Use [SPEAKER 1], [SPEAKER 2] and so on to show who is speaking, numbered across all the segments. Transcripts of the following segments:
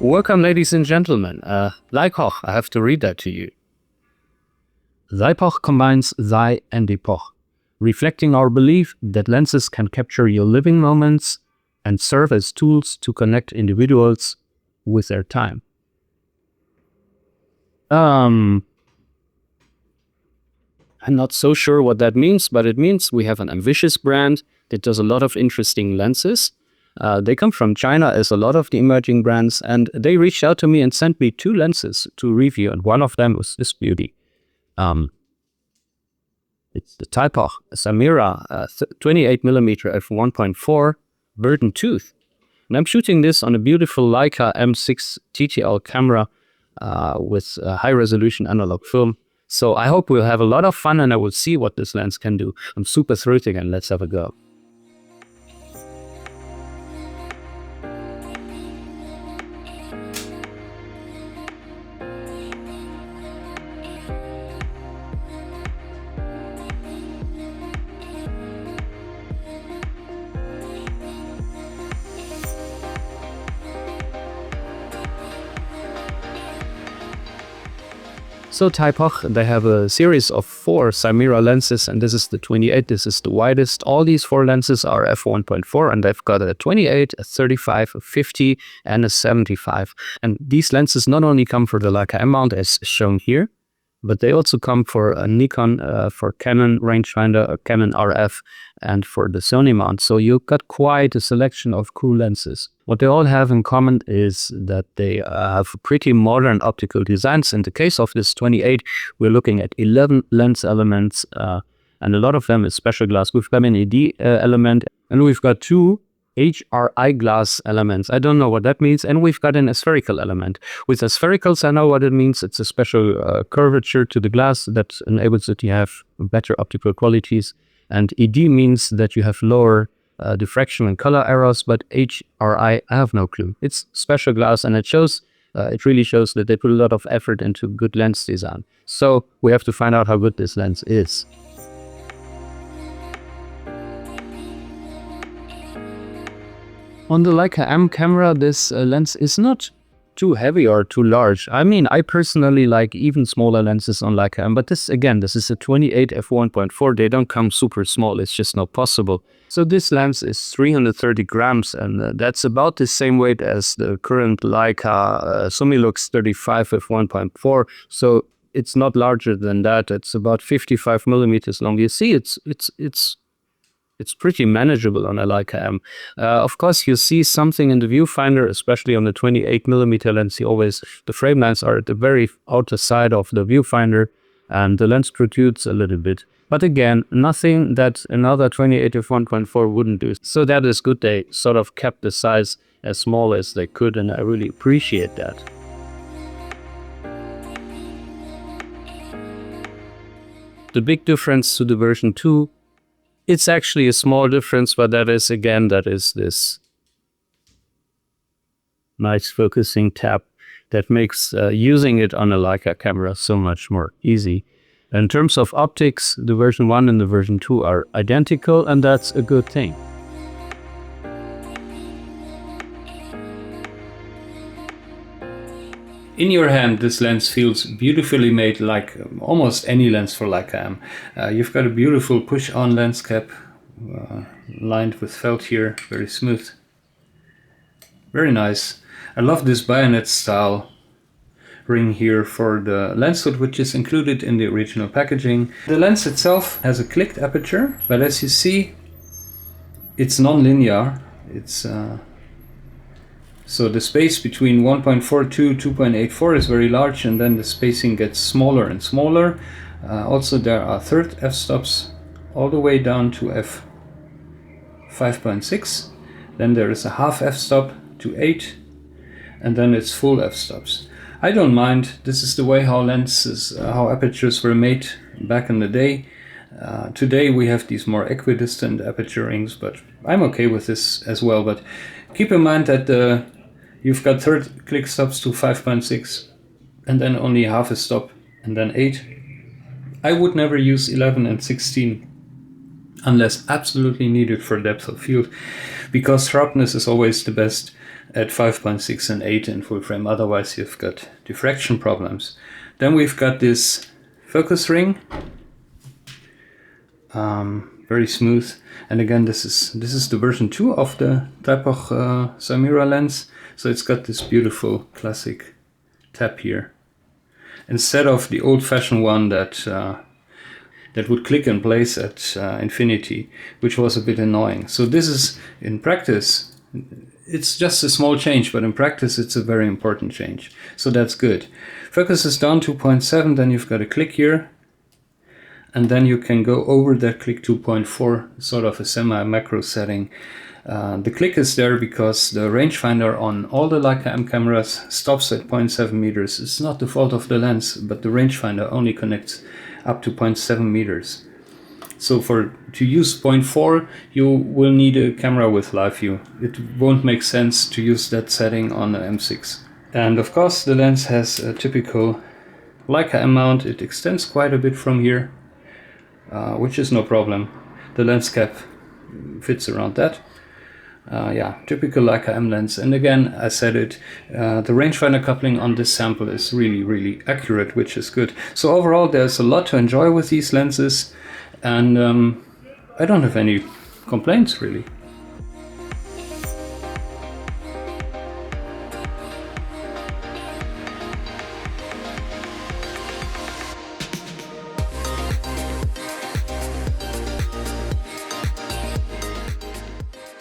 [SPEAKER 1] Welcome, ladies and gentlemen. Thypoch, I have to read that to you. Thypoch combines Thy and Epoch, reflecting our belief that lenses can capture your living moments and serve as tools to connect individuals with their time. I'm not so sure what that means, but it means we have an ambitious brand that does a lot of interesting lenses. They come from China, as a lot of the emerging brands, and they reached out to me and sent me 2 lenses to review, and one of them was this beauty. It's the Thypoch Simera 28mm f1.4 Burden Tooth. And I'm shooting this on a beautiful Leica M6 TTL camera with high-resolution analog film. So I hope we'll have a lot of fun and I will see what this lens can do. I'm super thrilled again. Let's have a go. So Thypoch, they have a series of 4 Simera lenses, and this is the 28, this is the widest. All these 4 lenses are f1.4, and they've got a 28, a 35, a 50, and a 75. And these lenses not only come for the Leica M mount, as shown here, but they also come for a Nikon, for Canon rangefinder, a Canon RF, and for the Sony mount. So you've got quite a selection of cool lenses. What they all have in common is that they have pretty modern optical designs. In the case of this 28, we're looking at 11 lens elements, and a lot of them is special glass. We've got an ED element, and we've got 2 HRI glass elements. I don't know what that means. And we've got an aspherical element. With asphericals, I know what it means. It's a special curvature to the glass that enables it to have better optical qualities. And ED means that you have lower diffraction and color errors, but HRI, I have no clue. It's special glass, and it shows, it really shows that they put a lot of effort into good lens design. So we have to find out how good this lens is. On the Leica M camera, this lens is not too heavy or too large. I mean, I personally like even smaller lenses on Leica M, but this is a 28 f1.4. They don't come super small, it's just not possible. So this lens is 330 grams, and that's about the same weight as the current Leica Summilux 35 f1.4. So it's not larger than that. It's about 55 millimeters long. You see, it's pretty manageable on a Leica M. Of course, you see something in the viewfinder, especially on the 28mm lens. The frame lines are at the very outer side of the viewfinder, and the lens protrudes a little bit. But again, nothing that another 28 f1.4 wouldn't do. So that is good. They sort of kept the size as small as they could, and I really appreciate that. The big difference to the version 2, it's actually a small difference, but that is this nice focusing tab that makes using it on a Leica camera so much more easy. In terms of optics, the version 1 and the version 2 are identical, and that's a good thing. In your hand, this lens feels beautifully made, like almost any lens for Leica M. You've got a beautiful push-on lens cap, lined with felt here, very smooth. Very nice. I love this bayonet style ring here for the lens hood, which is included in the original packaging. The lens itself has a clicked aperture, but as you see, it's non-linear. It's so the space between 1.42, 2.84 is very large, and then the spacing gets smaller and smaller. Also, there are third f-stops all the way down to f5.6. Then there is a half f-stop to 8, and then it's full f-stops. I don't mind. This is the way how apertures were made back in the day. Today we have these more equidistant aperture rings, but I'm okay with this as well. But keep in mind that you've got third click stops to 5.6, and then only half a stop, and then 8. I would never use 11 and 16 unless absolutely needed for depth of field, because sharpness is always the best at 5.6 and 8 in full frame, otherwise you've got diffraction problems. Then we've got this focus ring, very smooth, and again this is the version 2 of the Thypoch Simera lens, so it's got this beautiful classic tap here, instead of the old-fashioned one that would click in place at infinity, which was a bit annoying. So this is, in practice, it's just a small change, but in practice it's a very important change. So that's good. Focus is down 2.7, then you've got a click here, and then you can go over that click 2.4, sort of a semi-macro setting. The click is there because the rangefinder on all the Leica M cameras stops at 0.7 meters. It's not the fault of the lens, but the rangefinder only connects up to 0.7 meters. So to use 0.4, you will need a camera with live view. It won't make sense to use that setting on the M6. And of course the lens has a typical Leica M mount. It extends quite a bit from here, which is no problem. The lens cap fits around that. Yeah, typical Leica M lens. And again, I said it, the rangefinder coupling on this sample is really accurate, which is good. So overall, there's a lot to enjoy with these lenses, and I don't have any complaints really.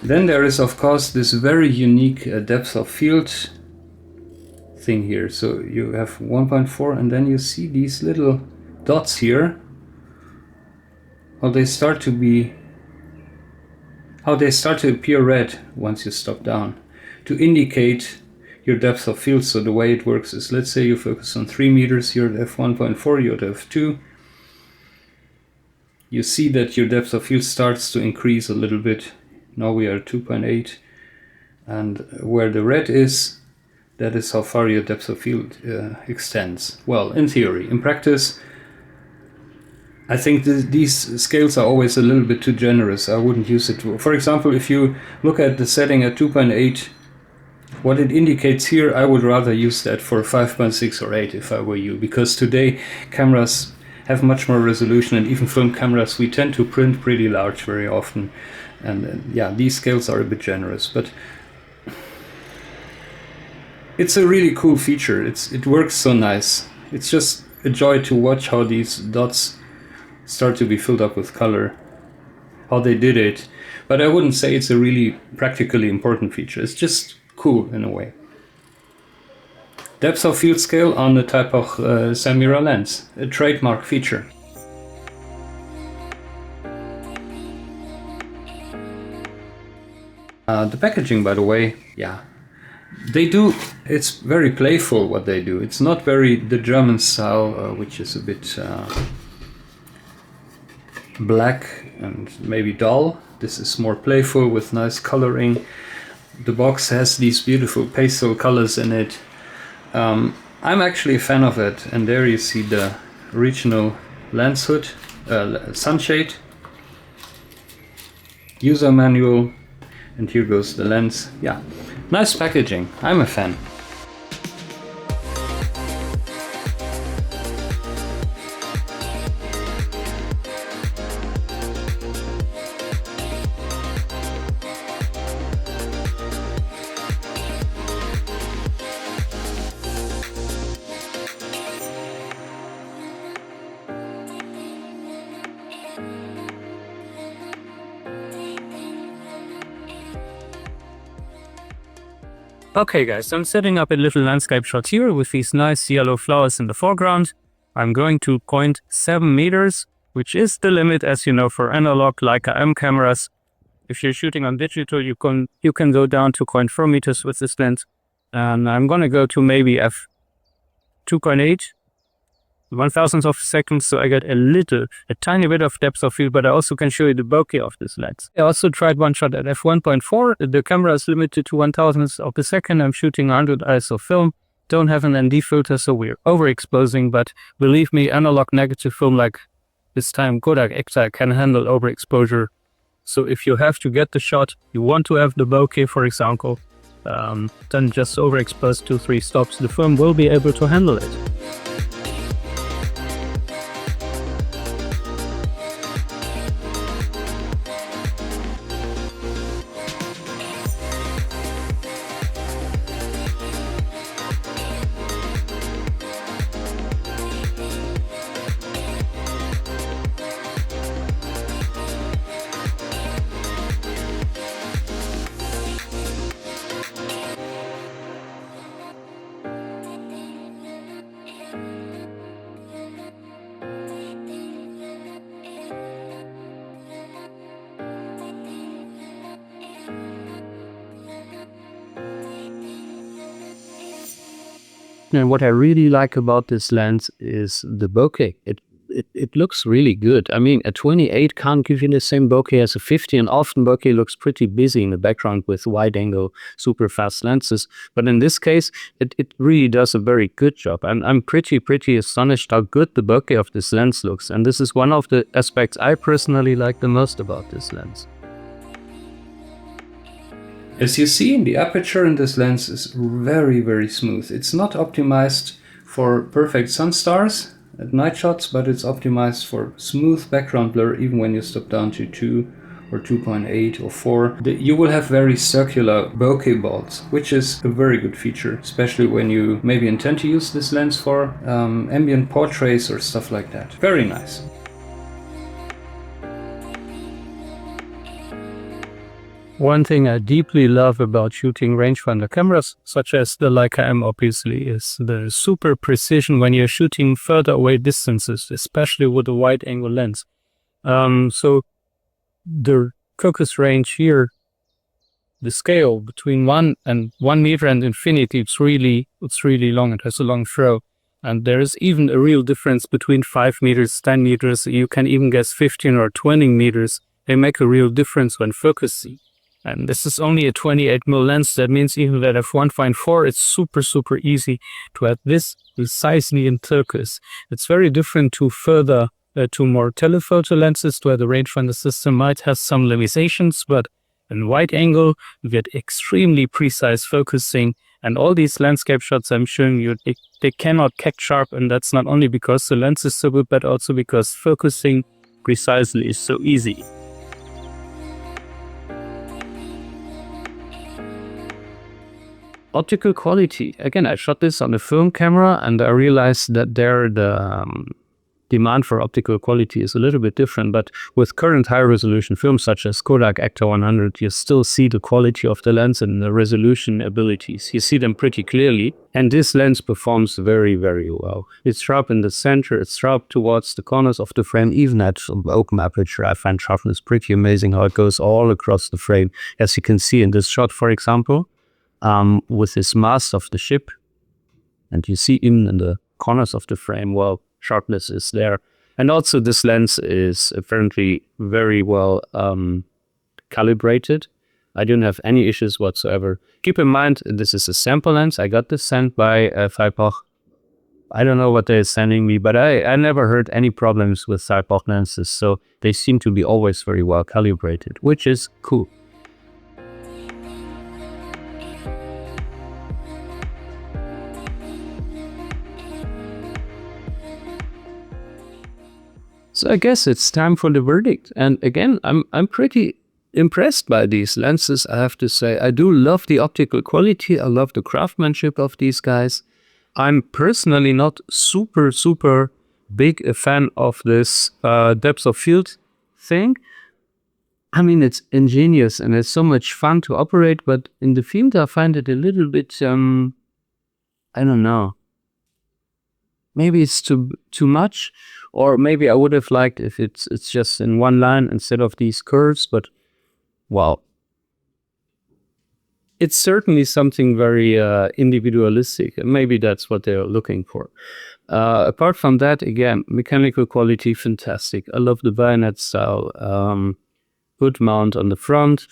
[SPEAKER 1] Then there is of course this very unique depth of field thing here. So you have 1.4 and then you see these little dots here. How they start to appear red once you stop down, to indicate your depth of field. So the way it works is, let's say you focus on 3 meters, you're at f1.4, you're at f2. You see that your depth of field starts to increase a little bit. Now we are at 2.8, and where the red is, that is how far your depth of field extends. Well, in theory. In practice, I think these scales are always a little bit too generous. I wouldn't use it. For example, if you look at the setting at 2.8, what it indicates here, I would rather use that for 5.6 or 8 if I were you, because today cameras have much more resolution, and even film cameras, we tend to print pretty large very often. And yeah, these scales are a bit generous, but it's a really cool feature. It works so nice. It's just a joy to watch how these dots start to be filled up with color, how they did it. But I wouldn't say it's a really practically important feature. It's just cool in a way. Depth of field scale on the Thypoch Simera lens, a trademark feature. The packaging, by the way, yeah, it's very playful what they do. It's not very the German style, which is a bit black and maybe dull. This is more playful with nice coloring. The box has these beautiful pastel colors in it. I'm actually a fan of it, and there you see the original lens hood, sunshade, user manual. And here goes the lens. Yeah, nice packaging. I'm a fan.
[SPEAKER 2] Okay guys, I'm setting up a little landscape shot here with these nice yellow flowers in the foreground. I'm going to 0.7 meters, which is the limit, as you know, for analog Leica M cameras. If you're shooting on digital, you can go down to 0.4 meters with this lens. And I'm gonna go to maybe f2.8, 1,000th of a second, so I get a tiny bit of depth of field, but I also can show you the bokeh of this lens. I also tried one shot at f1.4. The camera is limited to 1,000th of a second. I'm shooting 100 ISO film. Don't have an ND filter, so we're overexposing, but believe me, analog negative film like this time Kodak X can handle overexposure. So if you have to get the shot, you want to have the bokeh, for example, then just overexpose 2-3 stops. The film will be able to handle it.
[SPEAKER 1] And what I really like about this lens is the bokeh. It looks really good. I mean, a 28 can't give you the same bokeh as a 50, and often bokeh looks pretty busy in the background with wide-angle, super fast lenses. But in this case, it really does a very good job. I'm pretty astonished how good the bokeh of this lens looks. And this is one of the aspects I personally like the most about this lens. As you see, the aperture in this lens is very smooth. It's not optimized for perfect sun stars at night shots, but it's optimized for smooth background blur even when you stop down to 2 or 2.8 or 4. You will have very circular bokeh balls, which is a very good feature, especially when you maybe intend to use this lens for ambient portraits or stuff like that. Very nice.
[SPEAKER 2] One thing I deeply love about shooting rangefinder cameras, such as the Leica M obviously, is the super precision when you're shooting further away distances, especially with a wide-angle lens. So the focus range here, the scale between 1 meter and infinity, it's really long. It has a long throw. And there is even a real difference between 5 meters, 10 meters. You can even guess 15 or 20 meters. They make a real difference when focusing. And this is only a 28mm lens. That means even at f1.4, it's super easy to have this precisely in focus. It's very different to to more telephoto lenses, where the rangefinder system might have some limitations, but in wide angle, you get extremely precise focusing. And all these landscape shots I'm showing you, they cannot catch sharp. And that's not only because the lens is so good, but also because focusing precisely is so easy.
[SPEAKER 1] Optical quality. Again, I shot this on a film camera and I realized that there the demand for optical quality is a little bit different, but with current high resolution films such as Kodak Actor 100, you still see the quality of the lens and the resolution abilities. You see them pretty clearly, and this lens performs very well. It's sharp in the center, it's sharp towards the corners of the frame, even at open aperture. I find sharpness pretty amazing how it goes all across the frame, as you can see in this shot, for example. With this mast of the ship, and you see even in the corners of the frame, well, sharpness is there. And also this lens is apparently very well calibrated. I didn't have any issues whatsoever. Keep in mind, this is a sample lens. I got this sent by Thypoch. I don't know what they're sending me, but I never heard any problems with Thypoch lenses, so they seem to be always very well calibrated, which is cool. So I guess it's time for the verdict. And again, I'm pretty impressed by these lenses, I have to say. I do love the optical quality. I love the craftsmanship of these guys. I'm personally not super big a fan of this depth of field thing. I mean, it's ingenious and it's so much fun to operate, but in the field I find it a little bit, I don't know. Maybe it's too much, or maybe I would have liked if it's just in one line instead of these curves, but well, it's certainly something very individualistic, and maybe that's what they're looking for. Apart from that, again, mechanical quality, fantastic. I love the bayonet style, hood mount on the front,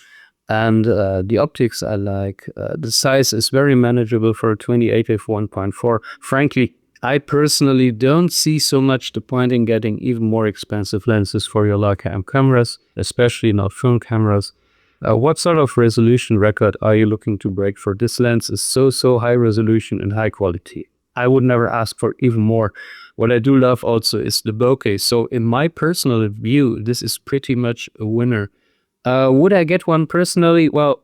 [SPEAKER 1] and the optics I like. The size is very manageable for a 28 f1.4. Frankly, I personally don't see so much the point in getting even more expensive lenses for your Leica M cameras, especially not film cameras. What sort of resolution record are you looking to break for this lens? Is so high resolution and high quality. I would never ask for even more. What I do love also is the bokeh. So in my personal view, this is pretty much a winner. Would I get one personally? Well,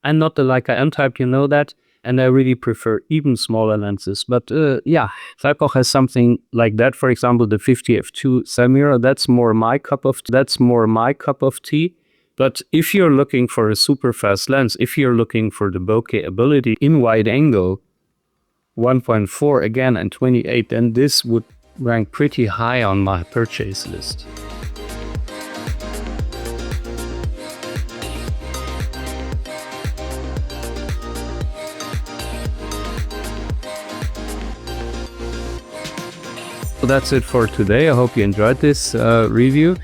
[SPEAKER 1] I'm not the Leica M type, you know that, and I really prefer even smaller lenses. But yeah, Thypoch has something like that. For example, the 50f2 Simera, that's more my cup of tea. But if you're looking for a super fast lens, if you're looking for the bokeh ability in wide angle, 1.4 again and 28, then this would rank pretty high on my purchase list. So that's it for today. I hope you enjoyed this review.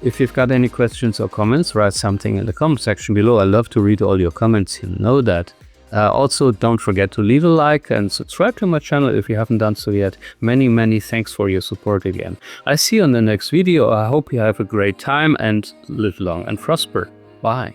[SPEAKER 1] If you've got any questions or comments, write something in the comment section below. I love to read all your comments, you know that. Also, don't forget to leave a like and subscribe to my channel if you haven't done so yet. Many thanks for your support again. I see you on the next video. I hope you have a great time and live long and prosper. Bye.